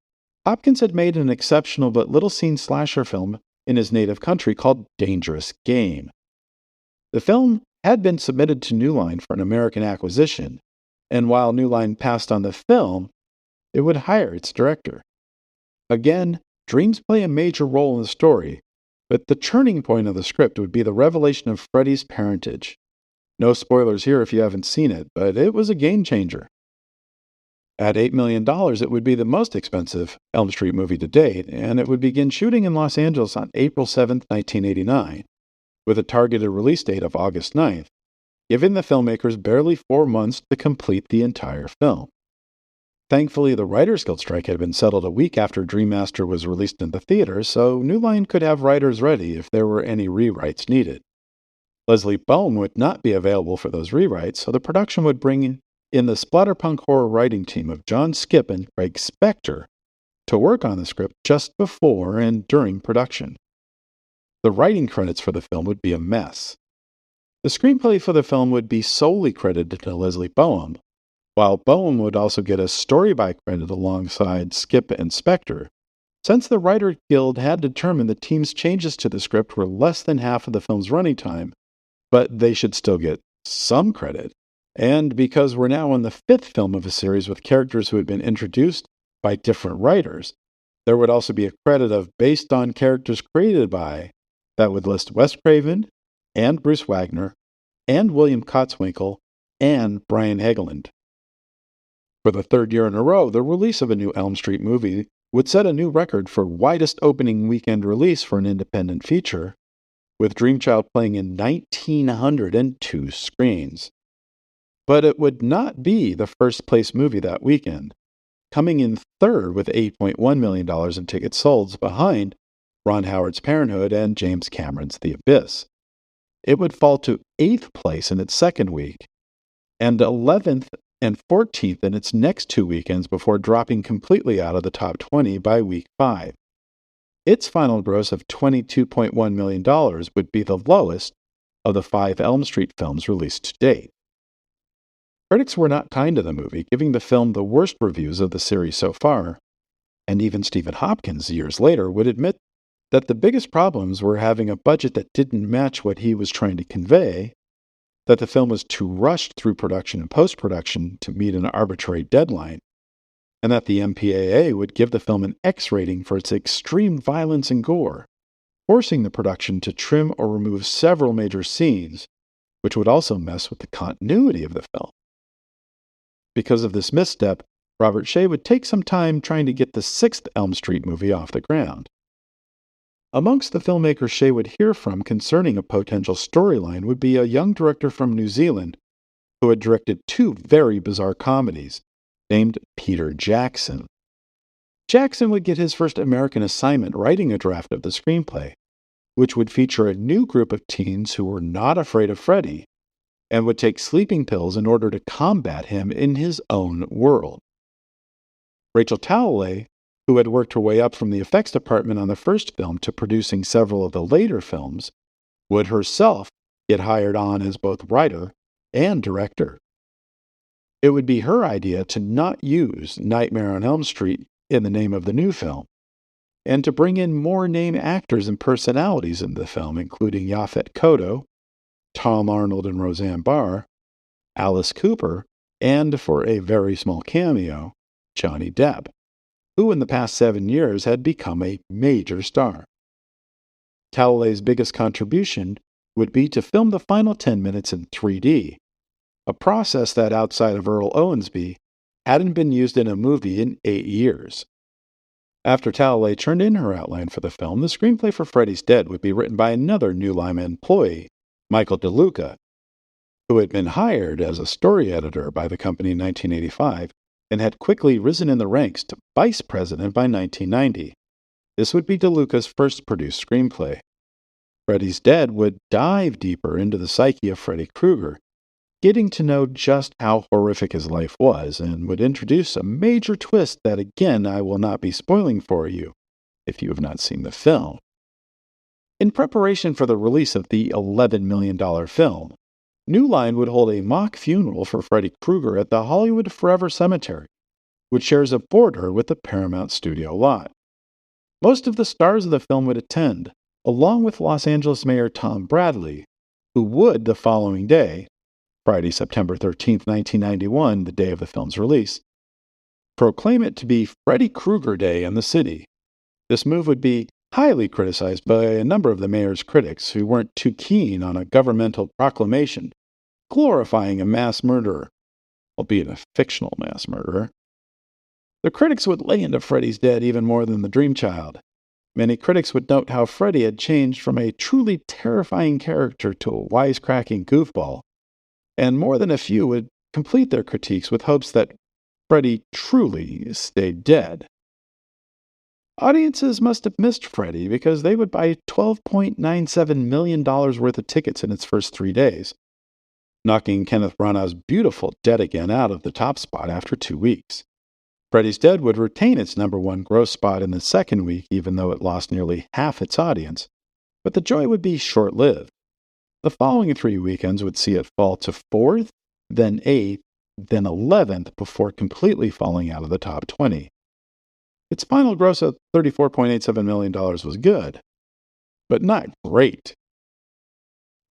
Hopkins had made an exceptional but little-seen slasher film in his native country called Dangerous Game. The film had been submitted to New Line for an American acquisition, and while New Line passed on the film, it would hire its director. Again, dreams play a major role in the story, but the turning point of the script would be the revelation of Freddy's parentage. No spoilers here if you haven't seen it, but it was a game changer. At $8 million, it would be the most expensive Elm Street movie to date, and it would begin shooting in Los Angeles on April 7, 1989, with a targeted release date of August 9th, giving the filmmakers barely 4 months to complete the entire film. Thankfully, the Writers Guild strike had been settled a week after Dream Master was released in the theater, so New Line could have writers ready if there were any rewrites needed. Leslie Boehm would not be available for those rewrites, so the production would bring in the splatterpunk horror writing team of John Skipp and Craig Spector to work on the script just before and during production. The writing credits for the film would be a mess. The screenplay for the film would be solely credited to Leslie Boehm, while Boehm would also get a story by credit alongside Skipp and Spector, since the Writers Guild had determined the team's changes to the script were less than half of the film's running time, but they should still get some credit. And because we're now on the 5th film of a series with characters who had been introduced by different writers, there would also be a credit of based on characters created by that would list Wes Craven, and Bruce Wagner, and William Kotzwinkle, and Brian Hageland. For the 3rd year in a row, the release of a new Elm Street movie would set a new record for widest opening weekend release for an independent feature, with Dream Child playing in 1,902 screens. But it would not be the first-place movie that weekend, coming in 3rd with $8.1 million in tickets sold behind Ron Howard's Parenthood and James Cameron's The Abyss. It would fall to 8th place in its second week, and 11th and 14th in its next 2 weekends before dropping completely out of the top 20 by week 5. Its final gross of $22.1 million would be the lowest of the 5 Elm Street films released to date. Critics were not kind to the movie, giving the film the worst reviews of the series so far, and even Stephen Hopkins, years later, would admit that the biggest problems were having a budget that didn't match what he was trying to convey, that the film was too rushed through production and post-production to meet an arbitrary deadline, and that the MPAA would give the film an X rating for its extreme violence and gore, forcing the production to trim or remove several major scenes, which would also mess with the continuity of the film. Because of this misstep, Robert Shaye would take some time trying to get the 6th Elm Street movie off the ground. Amongst the filmmakers Shaye would hear from concerning a potential storyline would be a young director from New Zealand who had directed 2 very bizarre comedies, named Peter Jackson. Jackson would get his first American assignment writing a draft of the screenplay, which would feature a new group of teens who were not afraid of Freddy and would take sleeping pills in order to combat him in his own world. Rachel Talalay, who had worked her way up from the effects department on the first film to producing several of the later films, would herself get hired on as both writer and director. It would be her idea to not use Nightmare on Elm Street in the name of the new film, and to bring in more name actors and personalities in the film, including Yaphet Kotto, Tom Arnold and Roseanne Barr, Alice Cooper, and, for a very small cameo, Johnny Depp, who in the past 7 years had become a major star. Talalay's biggest contribution would be to film the final 10 minutes in 3D, a process that, outside of Earl Owensby, hadn't been used in a movie in 8 years. After Talalay turned in her outline for the film, the screenplay for Freddy's Dead would be written by another New Line employee, Michael DeLuca, who had been hired as a story editor by the company in 1985 and had quickly risen in the ranks to vice president by 1990. This would be DeLuca's first produced screenplay. Freddy's Dead would dive deeper into the psyche of Freddy Krueger, getting to know just how horrific his life was, and would introduce a major twist that, again, I will not be spoiling for you if you have not seen the film. In preparation for the release of the $11 million film, New Line would hold a mock funeral for Freddy Krueger at the Hollywood Forever Cemetery, which shares a border with the Paramount Studio lot. Most of the stars of the film would attend, along with Los Angeles Mayor Tom Bradley, who would, the following day, Friday, September 13, 1991, the day of the film's release, proclaim it to be Freddy Krueger Day in the city. This move would be highly criticized by a number of the mayor's critics who weren't too keen on a governmental proclamation glorifying a mass murderer, albeit a fictional mass murderer. The critics would lay into Freddy's Dead even more than the Dream Child. Many critics would note how Freddy had changed from a truly terrifying character to a wisecracking goofball, and more than a few would complete their critiques with hopes that Freddy truly stayed dead. Audiences must have missed Freddy because they would buy $12.97 million worth of tickets in its first 3 days, knocking Kenneth Branagh's beautiful Dead Again out of the top spot after 2 weeks. Freddy's Dead would retain its #1 gross spot in the second week, even though it lost nearly half its audience, but the joy would be short-lived. The following 3 weekends would see it fall to 4th, then 8th, then 11th, before completely falling out of the top 20. Its final gross of $34.87 million was good, but not great.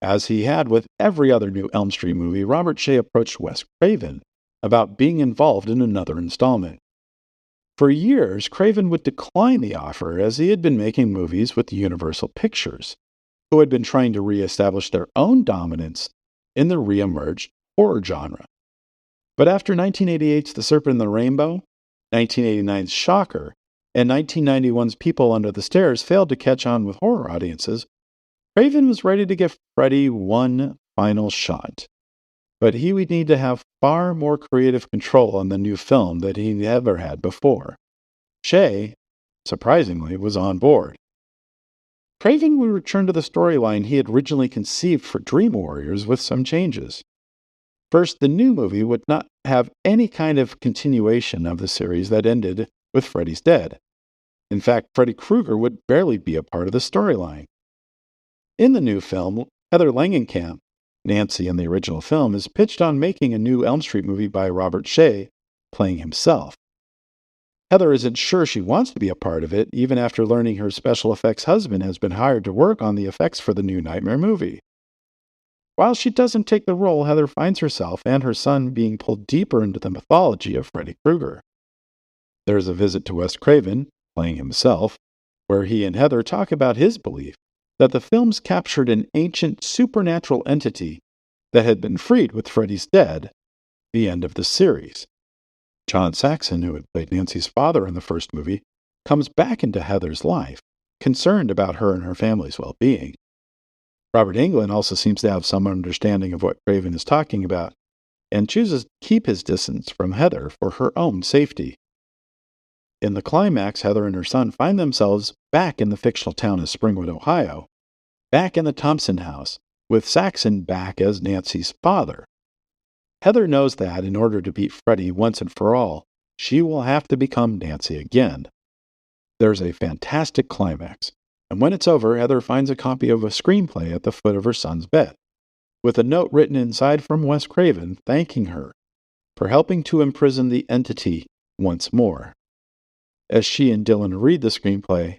As he had with every other new Elm Street movie, Robert Shaye approached Wes Craven about being involved in another installment. For years, Craven would decline the offer as he had been making movies with Universal Pictures, who had been trying to reestablish their own dominance in the re-emerged horror genre. But after 1988's The Serpent and the Rainbow, 1989's Shocker, and 1991's People Under the Stairs failed to catch on with horror audiences, Craven was ready to give Freddy one final shot. But he would need to have far more creative control on the new film than he ever had before. Shaye, surprisingly, was on board. Craven would return to the storyline he had originally conceived for Dream Warriors with some changes. First, the new movie would not have any kind of continuation of the series that ended with Freddy's Dead. In fact, Freddy Krueger would barely be a part of the storyline. In the new film, Heather Langenkamp, Nancy in the original film, is pitched on making a new Elm Street movie by Robert Shaye, playing himself. Heather isn't sure she wants to be a part of it, even after learning her special effects husband has been hired to work on the effects for the new Nightmare movie. While she doesn't take the role, Heather finds herself and her son being pulled deeper into the mythology of Freddy Krueger. There is a visit to Wes Craven, playing himself, where he and Heather talk about his belief that the films captured an ancient supernatural entity that had been freed with Freddy's Dead, the end of the series. John Saxon, who had played Nancy's father in the first movie, comes back into Heather's life, concerned about her and her family's well-being. Robert Englund also seems to have some understanding of what Craven is talking about, and chooses to keep his distance from Heather for her own safety. In the climax, Heather and her son find themselves back in the fictional town of Springwood, Ohio, back in the Thompson house, with Saxon back as Nancy's father. Heather knows that in order to beat Freddy once and for all, she will have to become Nancy again. There's a fantastic climax, and when it's over, Heather finds a copy of a screenplay at the foot of her son's bed, with a note written inside from Wes Craven thanking her for helping to imprison the entity once more. As she and Dylan read the screenplay,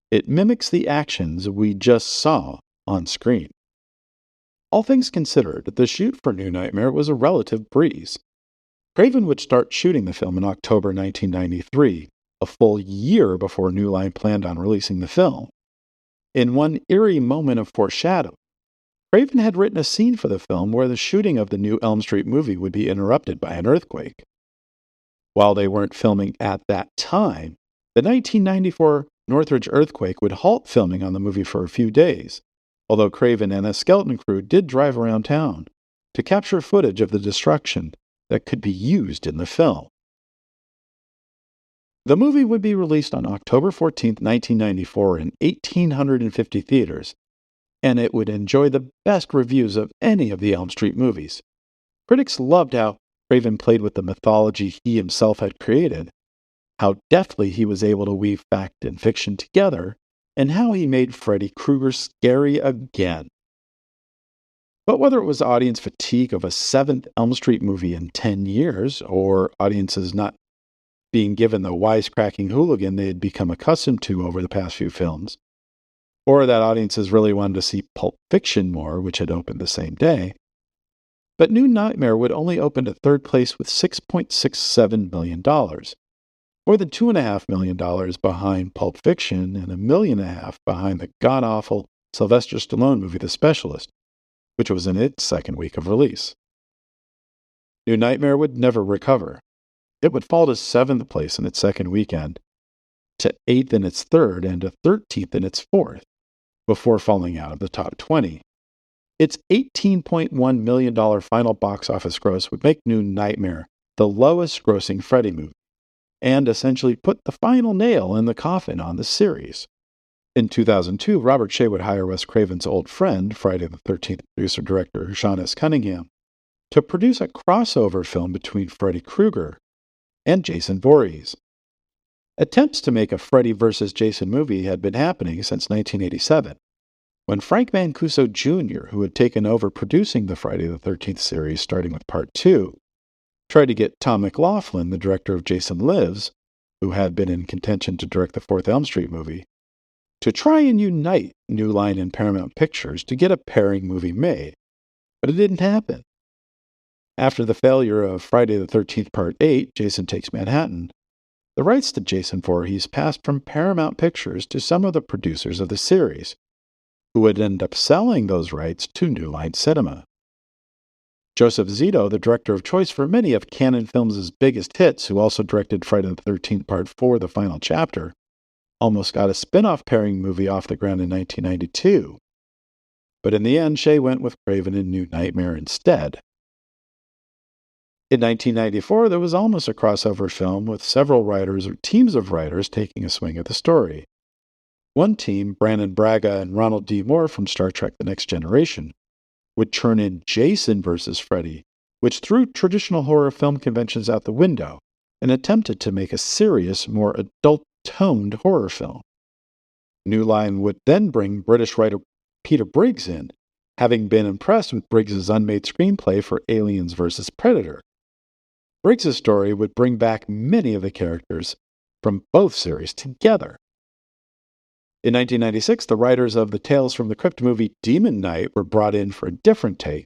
it mimics the actions we just saw on screen. All things considered, the shoot for New Nightmare was a relative breeze. Craven would start shooting the film in October 1993, a full year before New Line planned on releasing the film. In one eerie moment of foreshadowing, Craven had written a scene for the film where the shooting of the new Elm Street movie would be interrupted by an earthquake. While they weren't filming at that time, the 1994 Northridge earthquake would halt filming on the movie for a few days, although Craven and a skeleton crew did drive around town to capture footage of the destruction that could be used in the film. The movie would be released on October 14, 1994 in 1,850 theaters, and it would enjoy the best reviews of any of the Elm Street movies. Critics loved how Craven played with the mythology he himself had created, how deftly he was able to weave fact and fiction together, and how he made Freddy Krueger scary again. But whether it was audience fatigue of a seventh Elm Street movie in 10 years, or audiences not being given the wisecracking hooligan they had become accustomed to over the past few films, or that audiences really wanted to see Pulp Fiction more, which had opened the same day, but New Nightmare would only open to third place with $6.67 million, more than $2.5 million behind Pulp Fiction and $1.5 million behind the god-awful Sylvester Stallone movie The Specialist, which was in its second week of release. New Nightmare would never recover. It would fall to 7th place in its second weekend, to 8th in its third, and to 13th in its fourth, before falling out of the top 20. Its $18.1 million final box office gross would make New Nightmare the lowest grossing Freddy movie, and essentially put the final nail in the coffin on the series. In 2002, Robert Shaye would hire Wes Craven's old friend, Friday the 13th producer-director Sean S. Cunningham, to produce a crossover film between Freddy Krueger and Jason Voorhees. Attempts to make a Freddy vs. Jason movie had been happening since 1987, when Frank Mancuso Jr., who had taken over producing the Friday the 13th series starting with Part 2, tried to get Tom McLaughlin, the director of Jason Lives, who had been in contention to direct the fourth Elm Street movie, to try and unite New Line and Paramount Pictures to get a pairing movie made, but it didn't happen. After the failure of Friday the 13th Part 8, Jason Takes Manhattan, the rights to Jason Voorhees passed from Paramount Pictures to some of the producers of the series, who would end up selling those rights to New Line Cinema. Joseph Zito, the director of choice for many of Cannon Films' biggest hits, who also directed Friday the 13th Part 4, The Final Chapter, almost got a spin-off pairing movie off the ground in 1992. But in the end, Shaye went with Craven and New Nightmare instead. In 1994, there was almost a crossover film with several writers or teams of writers taking a swing at the story. One team, Brannon Braga and Ronald D. Moore from Star Trek The Next Generation, would churn in Jason vs. Freddy, which threw traditional horror film conventions out the window and attempted to make a serious, more adult-toned horror film. New Line would then bring British writer Peter Briggs in, having been impressed with Briggs's unmade screenplay for Aliens vs. Predator. Briggs's story would bring back many of the characters from both series together. In 1996, the writers of the Tales from the Crypt movie Demon Knight were brought in for a different take,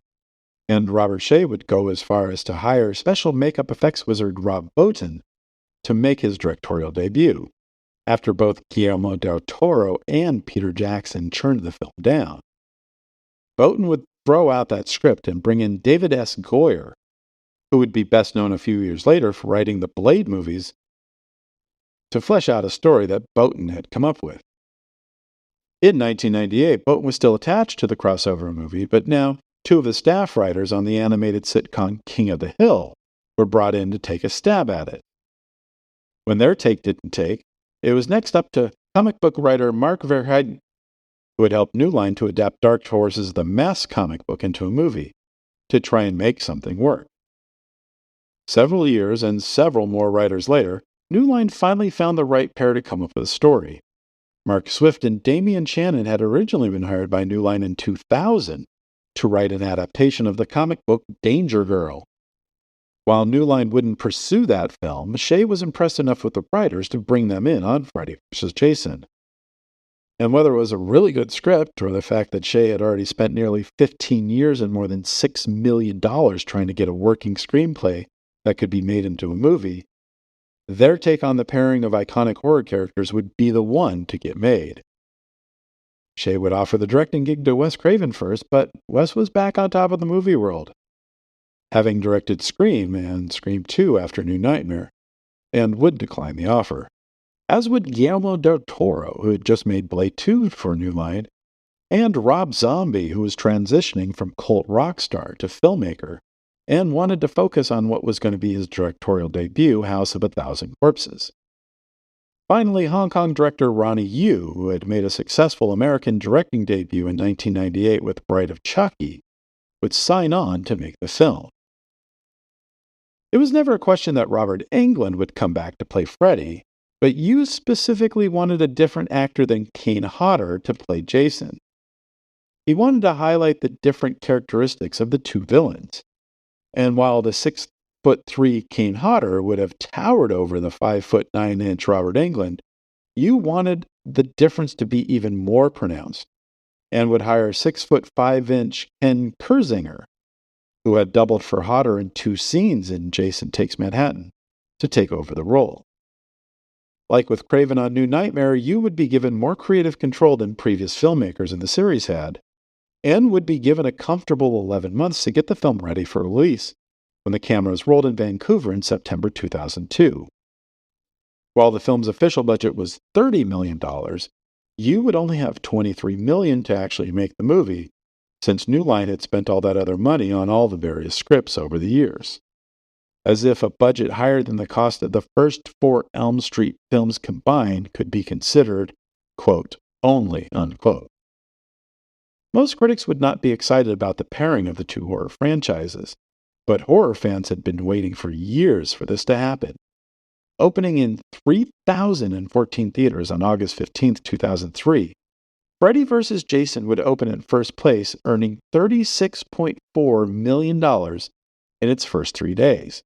and Robert Shaye would go as far as to hire special makeup effects wizard Rob Bottin to make his directorial debut, after both Guillermo del Toro and Peter Jackson turned the film down. Bottin would throw out that script and bring in David S. Goyer, who would be best known a few years later for writing the Blade movies, to flesh out a story that Bottin had come up with. In 1998, Bottin was still attached to the crossover movie, but now two of the staff writers on the animated sitcom King of the Hill were brought in to take a stab at it. When their take didn't take, it was next up to comic book writer Mark Verheiden, who had helped New Line to adapt Dark Horse's The Mask comic book into a movie, to try and make something work. Several years and several more writers later, New Line finally found the right pair to come up with a story. Mark Swift and Damian Shannon had originally been hired by New Line in 2000 to write an adaptation of the comic book Danger Girl. While New Line wouldn't pursue that film, Shaye was impressed enough with the writers to bring them in on Freddy vs. Jason. And whether it was a really good script or the fact that Shea had already spent nearly 15 years and more than $6 million trying to get a working screenplay that could be made into a movie, their take on the pairing of iconic horror characters would be the one to get made. Shea would offer the directing gig to Wes Craven first, but Wes was back on top of the movie world, having directed Scream and Scream 2 after New Nightmare, and would decline the offer. As would Guillermo del Toro, who had just made Blade 2 for New Line, and Rob Zombie, who was transitioning from cult rock star to filmmaker and wanted to focus on what was going to be his directorial debut, House of a Thousand Corpses. Finally, Hong Kong director Ronnie Yu, who had made a successful American directing debut in 1998 with Bride of Chucky, would sign on to make the film. It was never a question that Robert Englund would come back to play Freddy, but Yu specifically wanted a different actor than Kane Hodder to play Jason. He wanted to highlight the different characteristics of the two villains. And while the 6'3" Kane Hodder would have towered over the 5'9" Robert Englund, Yu wanted the difference to be even more pronounced, and would hire 6'5" Ken Kirzinger, who had doubled for Hodder in 2 scenes in Jason Takes Manhattan, to take over the role. Like with Craven on New Nightmare, Yu would be given more creative control than previous filmmakers in the series had, and would be given a comfortable 11 months to get the film ready for release when the cameras rolled in Vancouver in September 2002. While the film's official budget was $30 million, Yu would only have $23 million to actually make the movie, since New Line had spent all that other money on all the various scripts over the years. As if a budget higher than the cost of the first 4 Elm Street films combined could be considered, quote, only, unquote. Most critics would not be excited about the pairing of the two horror franchises, but horror fans had been waiting for years for this to happen. Opening in 3,014 theaters on August 15, 2003, Freddy vs. Jason would open in first place, earning $36.4 million in its first 3 days.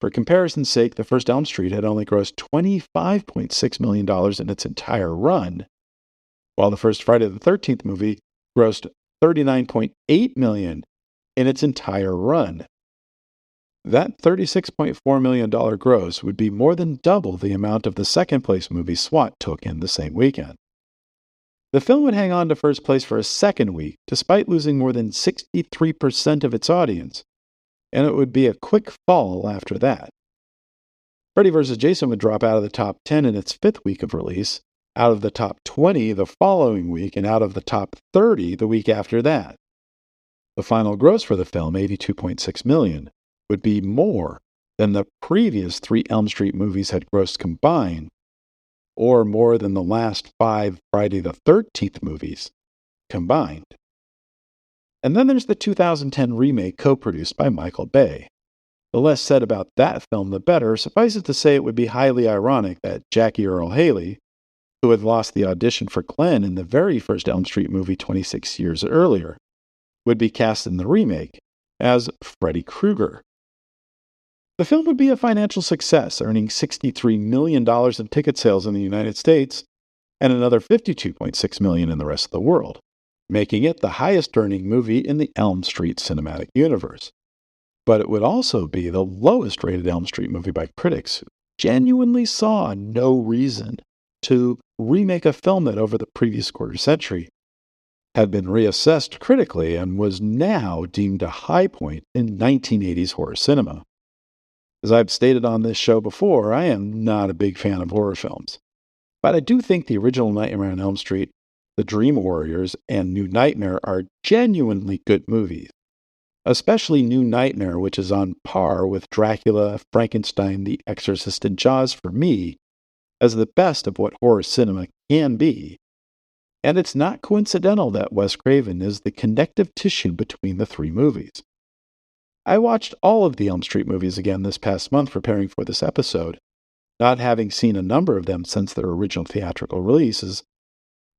For comparison's sake, the first Elm Street had only grossed $25.6 million in its entire run, while the first Friday the 13th movie grossed $39.8 million in its entire run. That $36.4 million gross would be more than double the amount of the second-place movie SWAT took in the same weekend. The film would hang on to first place for a second week, despite losing more than 63% of its audience, and it would be a quick fall after that. Freddy vs. Jason would drop out of the top 10 in its 5th week of release, out of the top 20 the following week, and out of the top 30 the week after that. The final gross for the film, $82.6 million, would be more than the previous 3 Elm Street movies had grossed combined, or more than the last 5 Friday the 13th movies combined. And then there's the 2010 remake co-produced by Michael Bay. The less said about that film, the better. Suffice it to say it would be highly ironic that Jackie Earle Haley, who had lost the audition for Glenn in the very first Elm Street movie 26 years earlier, would be cast in the remake as Freddy Krueger. The film would be a financial success, earning $63 million in ticket sales in the United States and another $52.6 million in the rest of the world, making it the highest-earning movie in the Elm Street cinematic universe. But it would also be the lowest-rated Elm Street movie by critics who genuinely saw no reason to remake a film that over the previous quarter century had been reassessed critically and was now deemed a high point in 1980s horror cinema. As I've stated on this show before, I am not a big fan of horror films, but I do think the original Nightmare on Elm Street, The Dream Warriors, and New Nightmare are genuinely good movies, especially New Nightmare, which is on par with Dracula, Frankenstein, The Exorcist, and Jaws for me as the best of what horror cinema can be. And it's not coincidental that Wes Craven is the connective tissue between the 3 movies. I watched all of the Elm Street movies again this past month preparing for this episode, not having seen a number of them since their original theatrical releases,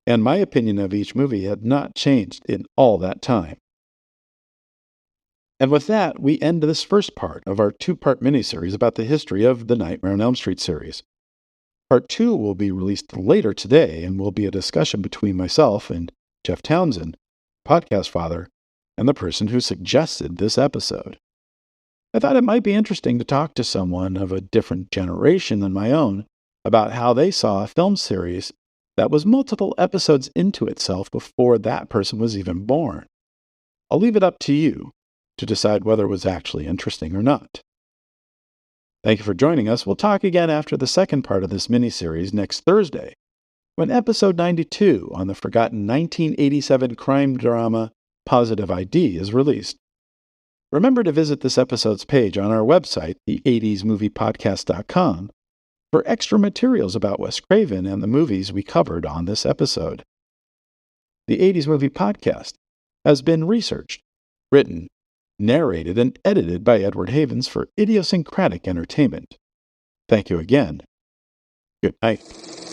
and my opinion of each movie had not changed in all that time. And with that, we end this first part of our 2-part miniseries about the history of the Nightmare on Elm Street series. Part 2 will be released later today and will be a discussion between myself and Jeff Townsend, podcast father, and the person who suggested this episode. I thought it might be interesting to talk to someone of a different generation than my own about how they saw a film series that was multiple episodes into itself before that person was even born. I'll leave it up to you to decide whether it was actually interesting or not. Thank you for joining us. We'll talk again after the second part of this miniseries next Thursday, when episode 92 on the forgotten 1987 crime drama Positive ID is released. Remember to visit this episode's page on our website, the80smoviepodcast.com, for extra materials about Wes Craven and the movies we covered on this episode. The 80s Movie Podcast has been researched, written, narrated, and edited by Edward Havens for idiosyncratic entertainment. Thank you again. Good night.